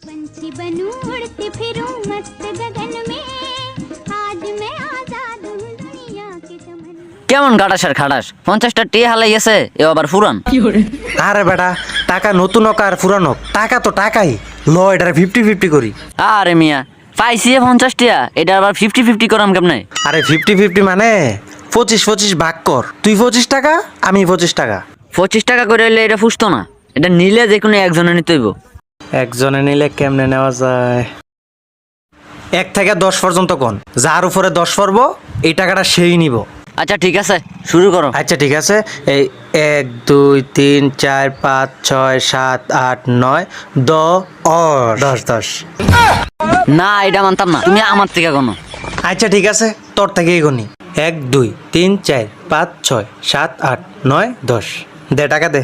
पंछी बनूं उड़ती फिरूं मस्त गगन में आज मैं आजाद हूँ दुनिया के चमन में। কেমন খাটাসের খাটাস 50টা টি হালাই গেছে এ আবার ফুরান। আরে বেটা টাকা নতুন হোক আর পুরানো হোক, টাকা তো টাকাই। ল এটার 50-50 করি। আরে মিয়া পাইছি 50 টিয়া, এটা আবার 50-50 করাম কেমনে? আরে 50-50 মানে 25-25 ভাগ কর। তুই 25 টাকা, আমি 25 টাকা। 25 টাকা করে হইলে এটা ফুসতো না, এটা নিলে যে কোনো একজনে নিতে হইব। একজনে নিলে কেমনে নেওয়া যায়? 1 থেকে 10 পর্যন্ত কোন, যার উপরে 10 পড়বো এই টাকাটা সেই নিব। আচ্ছা ঠিক আছে শুরু করো। আচ্ছা ঠিক আছে, এই 1 2 3 4 5 6 7 8 9 10 না এটা মানতাম না, তুমি আমার থেকে কোনো। আচ্ছা ঠিক আছে, তোর থেকেই গনি। 1 2 3 4 5 6 7 8 9 10 দে টাকা দে।